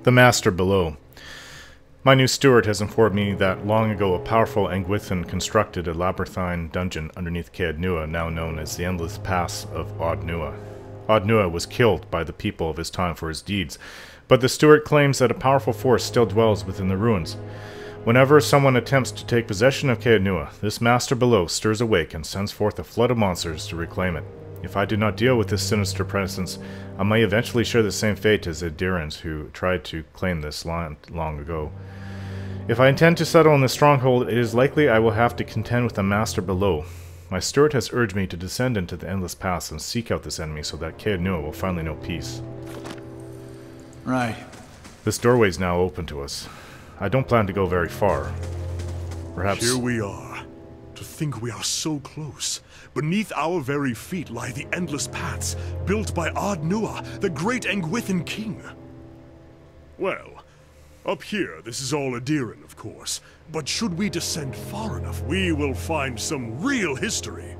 The Master below. My new steward has informed me that long ago a powerful Angwithan constructed a labyrinthine dungeon underneath Caed Nua, now known as the Endless Pass of Odd Nua. Odd Nua was killed by the people of his time for his deeds, but the steward claims that a powerful force still dwells within the ruins. Whenever someone attempts to take possession of Caed Nua, this Master below stirs awake and sends forth a flood of monsters to reclaim it. If I do not deal with this sinister presence, I may eventually share the same fate as the Dirans who tried to claim this land long ago. If I intend to settle in this stronghold, it is likely I will have to contend with the Master below. My steward has urged me to descend into the Endless Pass and seek out this enemy so that Caed Nua will finally know peace. Right. This doorway is now open to us. I don't plan to go very far. Perhaps... Here we are. To think we are so close. Beneath our very feet lie the endless paths, built by Odd Nua, the great Angwithan king. Well, up here this is all Adiran, of course, but should we descend far enough, we will find some real history.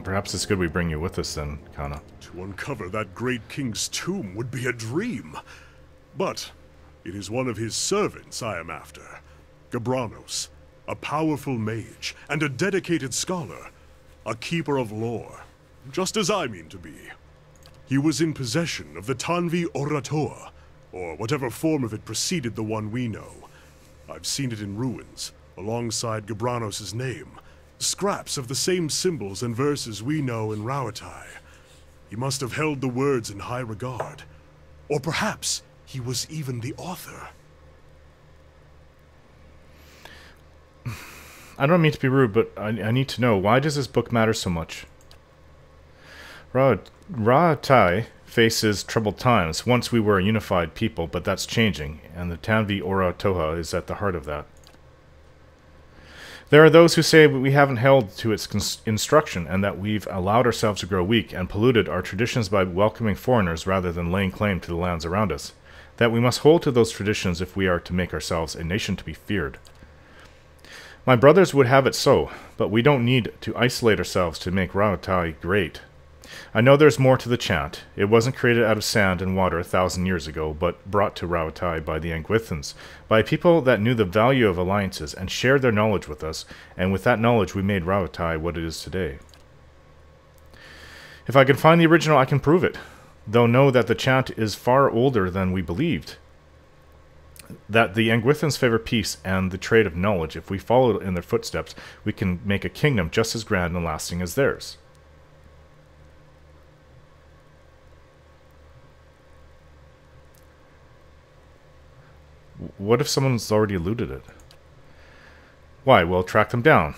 Perhaps it's good we bring you with us then, Kana. To uncover that great king's tomb would be a dream. But it is one of his servants I am after. Gabranos, a powerful mage and a dedicated scholar. A keeper of lore, just as I mean to be. He was in possession of the Tanvi Oratoa, or whatever form of it preceded the one we know. I've seen it in ruins, alongside Gabranos' name. Scraps of the same symbols and verses we know in Rauatai. He must have held the words in high regard. Or perhaps he was even the author. I don't mean to be rude, but I need to know, why does this book matter so much? Rauatai faces troubled times. Once we were a unified people, but that's changing, and the Tanvi Oratoha is at the heart of that. There are those who say we haven't held to its instruction, and that we've allowed ourselves to grow weak and polluted our traditions by welcoming foreigners rather than laying claim to the lands around us. That we must hold to those traditions if we are to make ourselves a nation to be feared. My brothers would have it so, but we don't need to isolate ourselves to make Rauatai great. I know there's more to the chant. It wasn't created out of sand and water 1,000 years ago, but brought to Rauatai by the Angwithans, by people that knew the value of alliances and shared their knowledge with us, and with that knowledge we made Rauatai what it is today. If I can find the original, I can prove it, though know that the chant is far older than we believed. That the Angwithans favor peace and the trade of knowledge. If we follow in their footsteps, we can make a kingdom just as grand and lasting as theirs. What if someone's already looted it? Why, we'll track them down.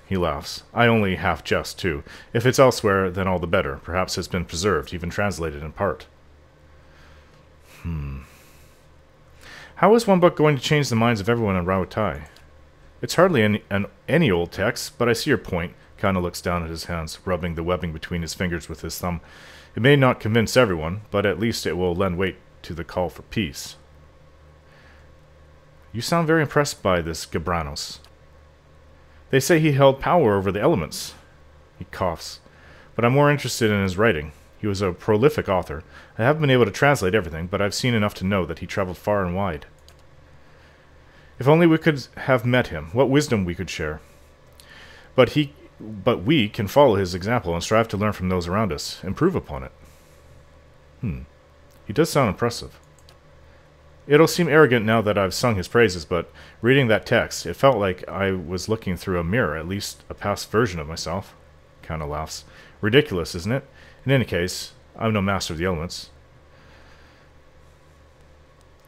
He laughs. I only half jest, too. If it's elsewhere, then all the better. Perhaps it's been preserved, even translated in part. How is one book going to change the minds of everyone in Rauatai? It's hardly any old text, but I see your point. Kana looks down at his hands, rubbing the webbing between his fingers with his thumb. It may not convince everyone, but at least it will lend weight to the call for peace. You sound very impressed by this Gabranos. They say he held power over the elements. He coughs. But I'm more interested in his writing. He was a prolific author. I haven't been able to translate everything, but I've seen enough to know that he traveled far and wide. If only we could have met him, what wisdom we could share. But we can follow his example and strive to learn from those around us, improve upon it. He does sound impressive. It'll seem arrogant now that I've sung his praises, but reading that text, it felt like I was looking through a mirror, at least a past version of myself. Kinda laughs. Ridiculous, isn't it? In any case, I'm no master of the elements.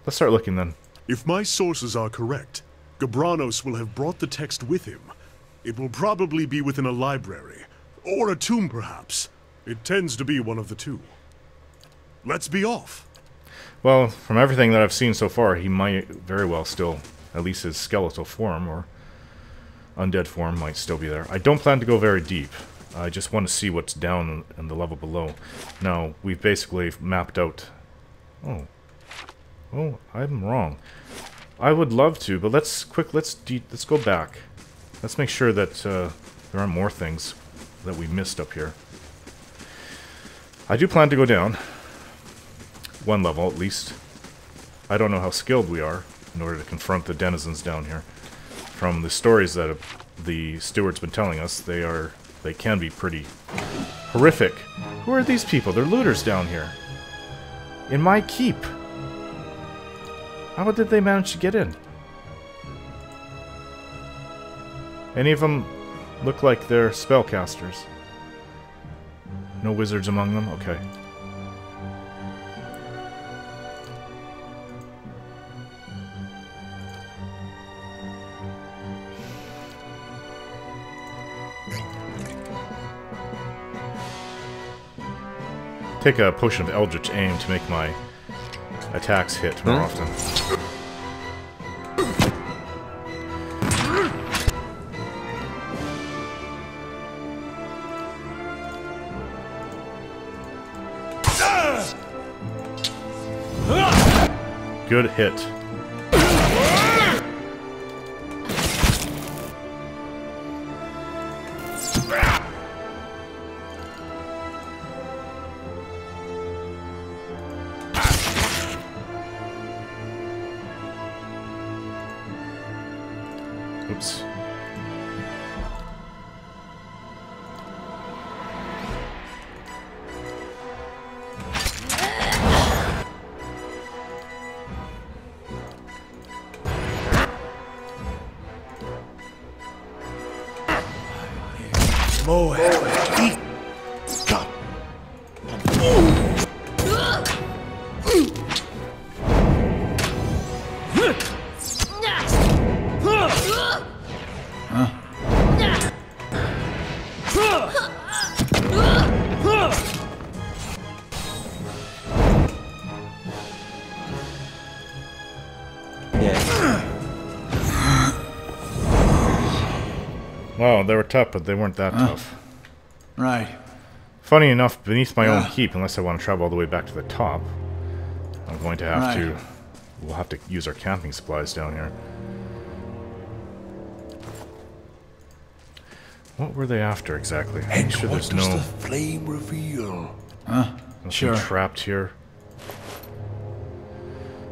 Let's start looking then. If my sources are correct, Gabranos will have brought the text with him. It will probably be within a library, or a tomb perhaps. It tends to be one of the two. Let's be off. Well, from everything that I've seen so far, he might very well still, at least his skeletal form or undead form might still be there. I don't plan to go very deep. I just want to see what's down in the level below. Now, we've basically mapped out... Oh, I'm wrong. I would love to, but let's go back. Let's make sure that there aren't more things that we missed up here. I do plan to go down. One level, at least. I don't know how skilled we are in order to confront the denizens down here. From the stories that the steward's been telling us, they can be pretty horrific. Who are these people? They're looters down here. In my keep. How did they manage to get in? Any of them look like they're spellcasters. No wizards among them? Okay. Take a potion of Eldritch Aim to make my attacks hit more often. Good hit. Oops. Wow, they were tough, but they weren't that tough. Right. Funny enough, beneath my own keep, unless I want to travel all the way back to the top, I'm going to have to... We'll have to use our camping supplies down here. What were they after exactly? I'm sure there's no... the flame reveal? Huh? Sure. Trapped here.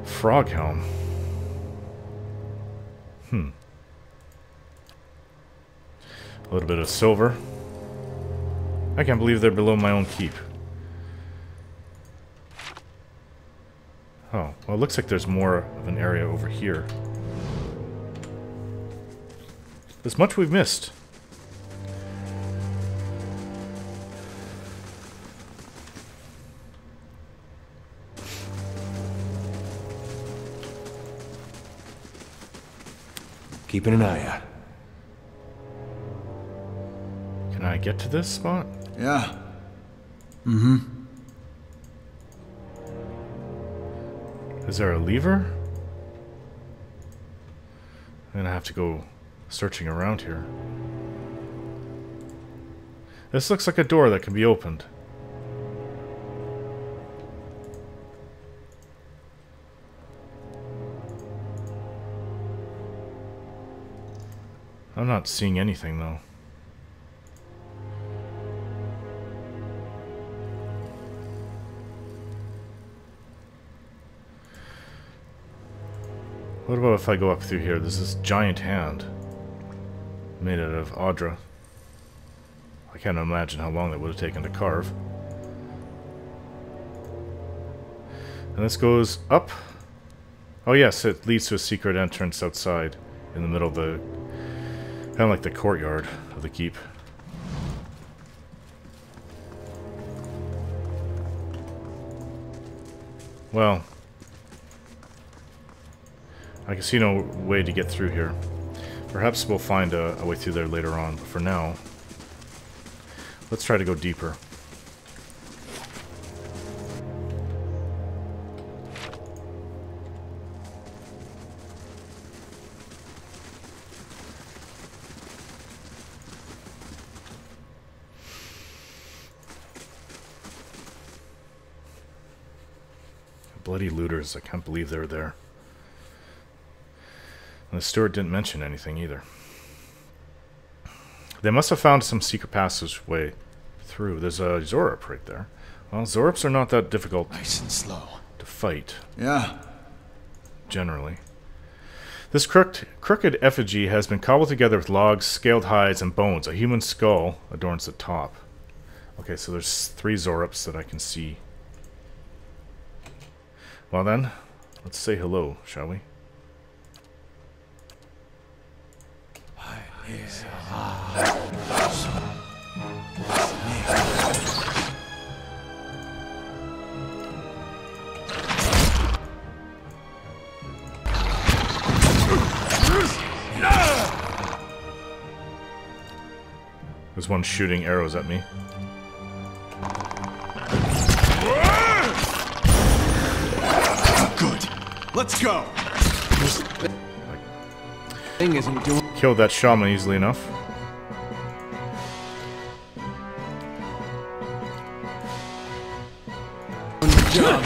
Frog helm. A little bit of silver. I can't believe they're below my own keep. Oh, well, it looks like there's more of an area over here. There's much we've missed. Keeping an eye out. Can I get to this spot? Yeah. Is there a lever? I'm gonna have to go searching around here. This looks like a door that can be opened. I'm not seeing anything though. What about if I go up through here? There's this giant hand made out of Audra. I can't imagine how long that would have taken to carve. And this goes up. Oh yes, it leads to a secret entrance outside in the middle of the... kind of like the courtyard of the keep. Well... I can see no way to get through here. Perhaps we'll find a way through there later on, but for now, let's try to go deeper. Bloody looters, I can't believe they were there. And the steward didn't mention anything either. They must have found some secret passageway through. There's a Xaurip right there. Well, Xaurips are not that difficult Nice and slow. to fight. Yeah. generally. This crooked effigy has been cobbled together with logs, scaled hides, and bones. A human skull adorns the top. Okay, so there's 3 zorups that I can see. Well then, let's say hello, shall we? There's one shooting arrows at me. Good. Let's go. This thing isn't doing... Killed that shaman easily enough. Yeah.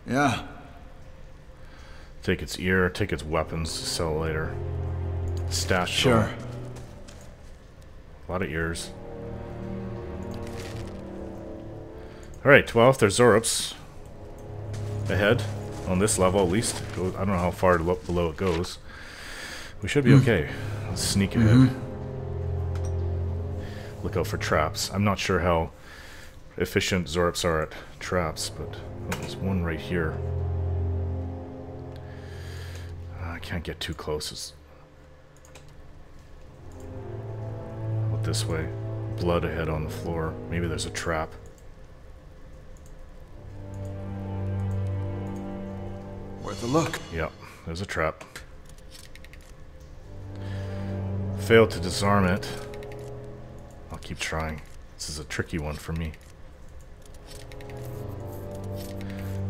Yeah. Take its ear, take its weapons, sell later. Stash. Sure. A lot of ears. Alright, well, if there's zorups ahead, on this level at least, I don't know how far below it goes, we should be okay. Let's sneak ahead. Look out for traps. I'm not sure how efficient zorups are at traps, but oh, there's one right here. I can't get too close. Out this way. Blood ahead on the floor. Maybe there's a trap. Worth a look. Yep, there's a trap. Failed to disarm it. I'll keep trying. This is a tricky one for me.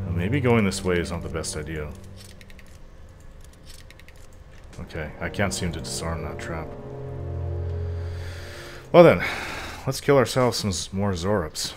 Maybe going this way is not the best idea. Okay, I can't seem to disarm that trap. Well then, let's kill ourselves some more zorups.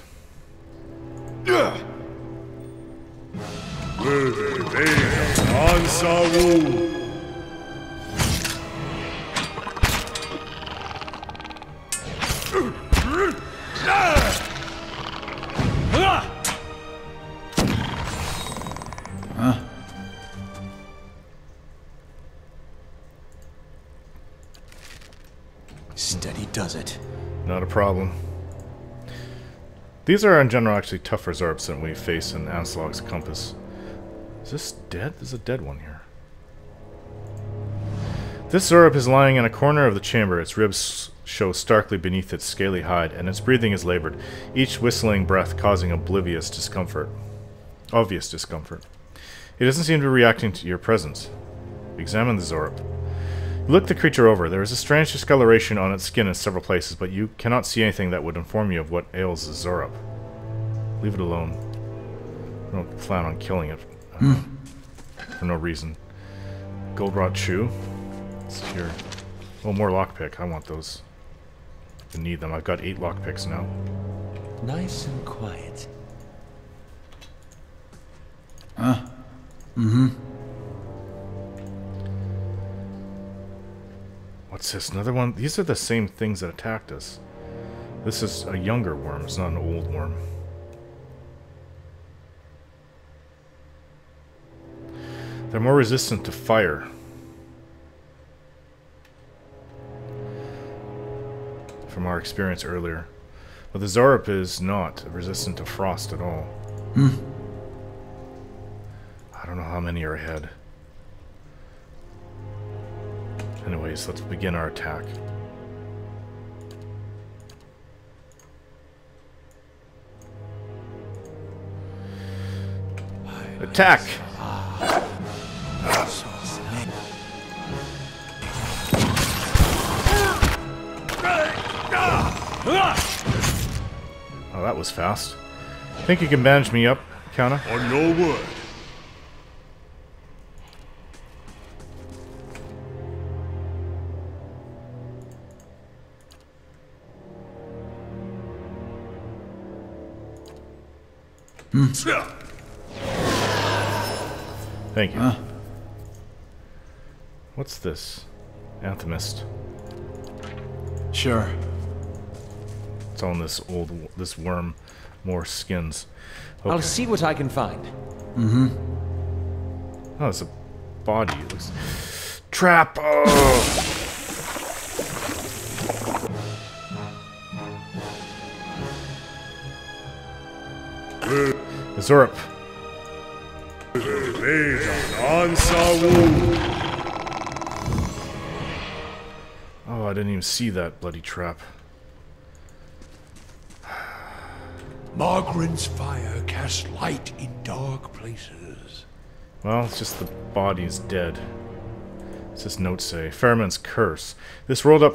Steady does it. Not a problem. These are in general actually tougher zorups than we face in Anslog's Compass. Is this dead? There's a dead one here. This zorup is lying in a corner of the chamber. Its ribs show starkly beneath its scaly hide, and its breathing is labored, each whistling breath causing obvious discomfort. It doesn't seem to be reacting to your presence. Examine the zorup. You look the creature over. There is a strange discoloration on its skin in several places, but you cannot see anything that would inform you of what ails the zorup. Leave it alone. I don't plan on killing it for no reason. Goldratt shoe. It's here. Oh, more lockpick. I want those. I need them. I've got 8 lockpicks now. Nice and quiet. What's this? Another one? These are the same things that attacked us. This is a younger worm. It's not an old worm. They're more resistant to fire. From our experience earlier. But the Xaurip is not resistant to frost at all. I don't know how many are ahead. Anyways, let's begin our attack. Attack! Oh, that was fast. Think you can bandage me up, Kana? On your word. Thank you. What's this? Anthemist. Sure. It's on this worm. More skins. Okay. I'll see what I can find. Mm-hmm. Oh, it's a body. It looks... Trap! Oh! Xaurip. Oh, I didn't even see that bloody trap. Margaren's fire casts light in dark places. Well, it's just the body's dead. What's this note say? Fairman's curse. This rolled up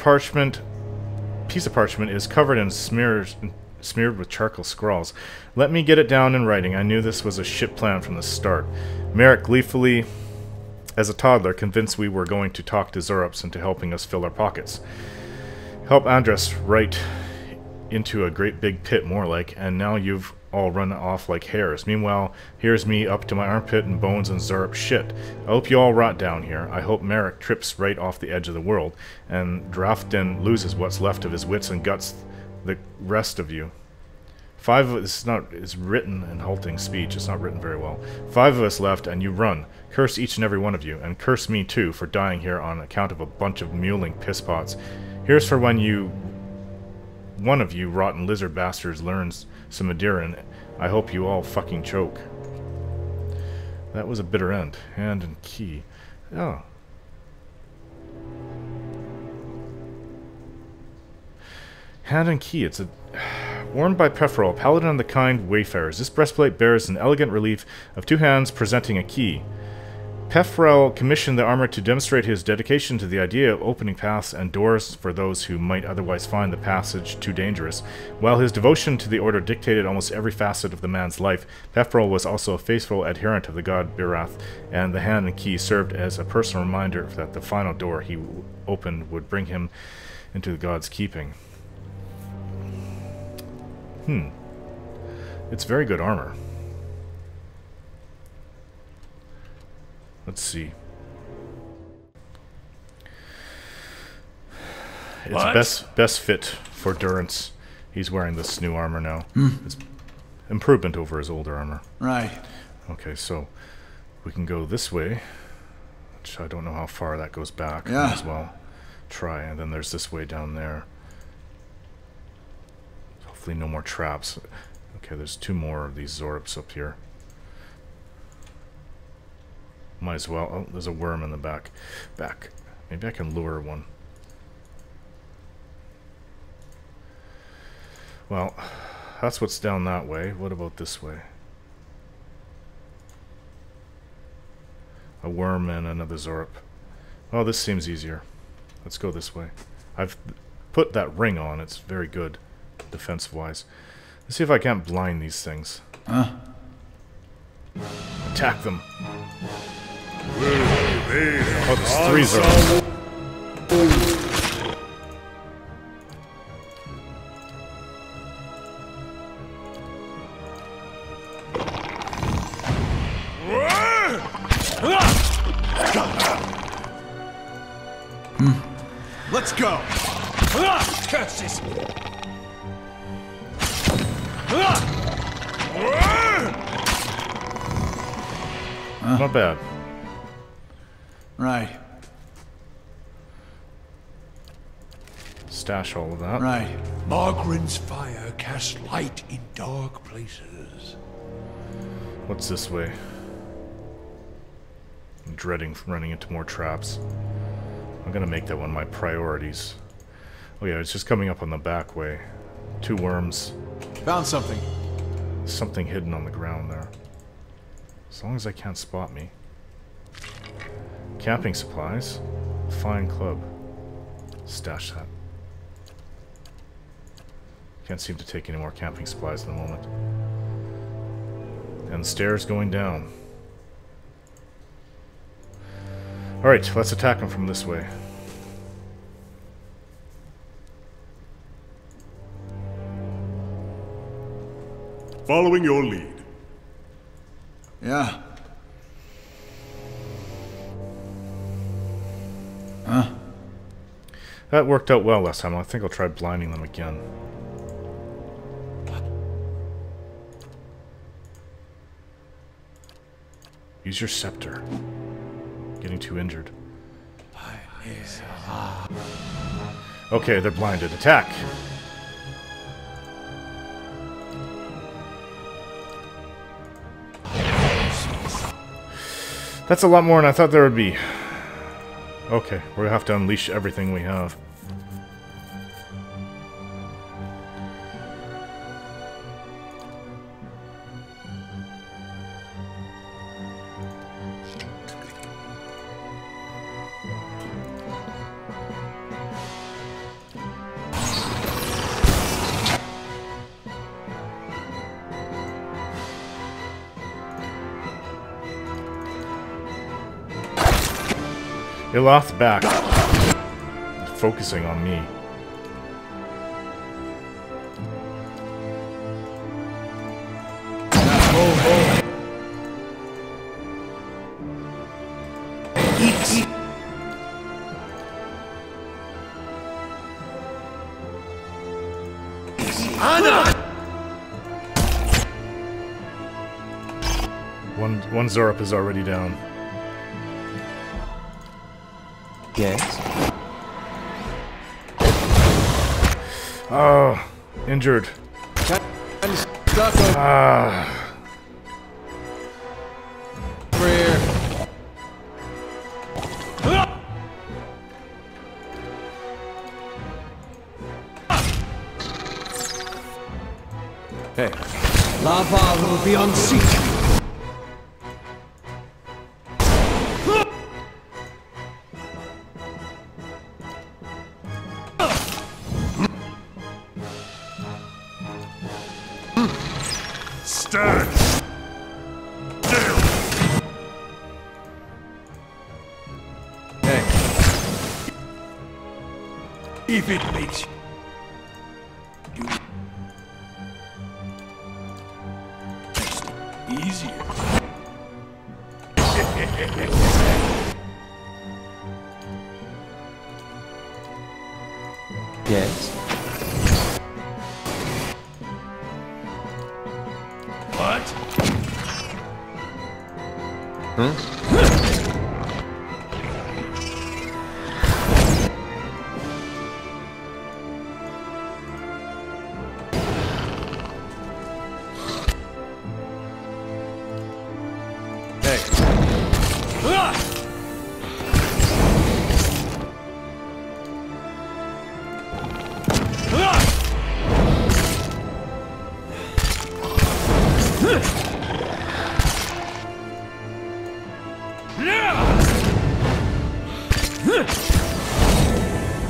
piece of parchment is covered in smeared with charcoal scrawls. Let me get it down in writing. I knew this was a shit plan from the start. Merrick gleefully, as a toddler, convinced we were going to talk to Zorups into helping us fill our pockets. Help Andres right into a great big pit, more like, and now you've all run off like hares. Meanwhile, here's me up to my armpit in bones and Xaurip shit. I hope you all rot down here. I hope Merrick trips right off the edge of the world, and Drafton loses what's left of his wits and guts the rest of you. It's written in halting speech. It's not written very well. 5 of us left, and you run. Curse each and every one of you, and curse me too for dying here on account of a bunch of mewling pisspots. Here's for when one of you rotten lizard bastards learns some Madeira, and I hope you all fucking choke. That was a bitter end. Hand and key. Oh. Hand and key. It's a... Worn by Pefferel, paladin of the kind wayfarers. This breastplate bears an elegant relief of 2 hands presenting a key. Pefferel commissioned the armor to demonstrate his dedication to the idea of opening paths and doors for those who might otherwise find the passage too dangerous. While his devotion to the order dictated almost every facet of the man's life, Pefferel was also a faithful adherent of the god Birath, and the hand and key served as a personal reminder that the final door he opened would bring him into the god's keeping. It's very good armor. Let's see. It's best fit for Durance. He's wearing this new armor now. It's improvement over his older armor. Right. Okay, so we can go this way, which I don't know how far that goes back. Yeah. Might as well try. And then there's this way down there. Hopefully no more traps. Okay, there's 2 more of these Xaurips up here. Might as well. Oh, there's a worm in the back. Maybe I can lure one. Well, that's what's down that way. What about this way? A worm and another Xaurip. Oh, this seems easier. Let's go this way. I've put that ring on. It's very good, defense-wise. Let's see if I can't blind these things. Attack them. Oh, there's 3 Xaurips. Let's go. Curses! Not bad. Right. Stash all of that. Right. Margaren's fire casts light in dark places. What's this way? I'm dreading running into more traps. I'm gonna make that one of my priorities. Oh yeah, it's just coming up on the back way. 2 worms. Found something. Something hidden on the ground there. As long as they can't spot me. Camping supplies. Fine club. Stash that. Can't seem to take any more camping supplies at the moment. And stairs going down. Alright, let's attack them from this way. Following your lead. Yeah. Huh? That worked out well last time. I think I'll try blinding them again. Use your scepter. Getting too injured. Okay, they're blinded. Attack! That's a lot more than I thought there would be. Okay, we're gonna have to unleash everything we have. Iloth's back. Focusing on me. One Xaurip is already down. Yes. Oh, injured. Ah. Hey. Lava will be unseated. Stand still. Hey. If it makes you easier. Yes. What?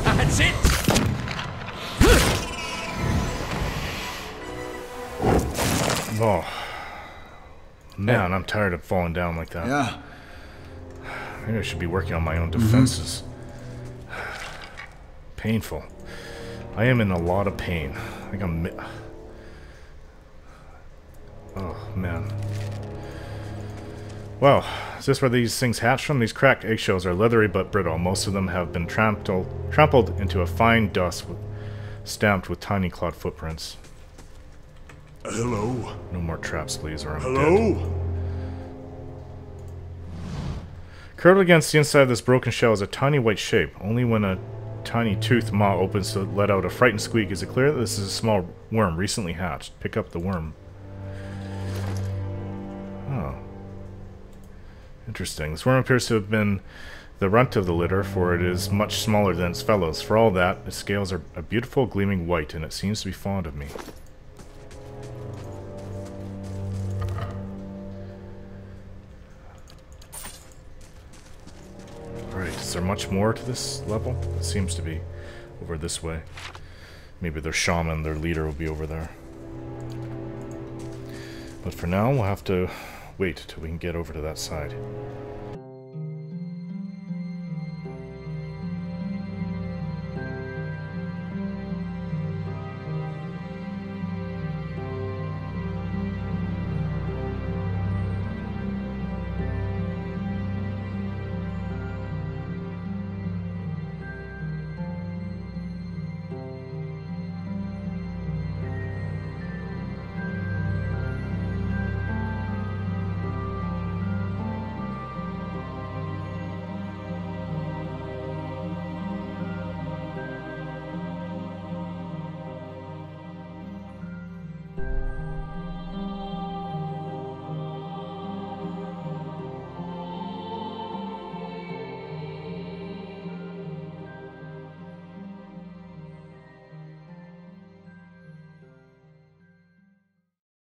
That's it. Oh. Man, I'm tired of falling down like that. Yeah. Maybe I should be working on my own defenses. Painful. I am in a lot of pain. I think I'm... Oh, man. Well, is this where these things hatch from? These cracked eggshells are leathery but brittle. Most of them have been trampled into a fine dust stamped with tiny clawed footprints. Hello? No more traps, please, or I'm dead. Hello? Curved against the inside of this broken shell is a tiny white shape. Only when a tiny toothed maw opens to let out a frightened squeak is it clear that this is a small worm recently hatched. Pick up the worm. Oh. Interesting. This worm appears to have been the runt of the litter, for it is much smaller than its fellows. For all that, its scales are a beautiful gleaming white, and it seems to be fond of me. Alright, is there much more to this level? It seems to be over this way. Maybe their shaman, their leader, will be over there. But for now, we'll have to wait till we can get over to that side.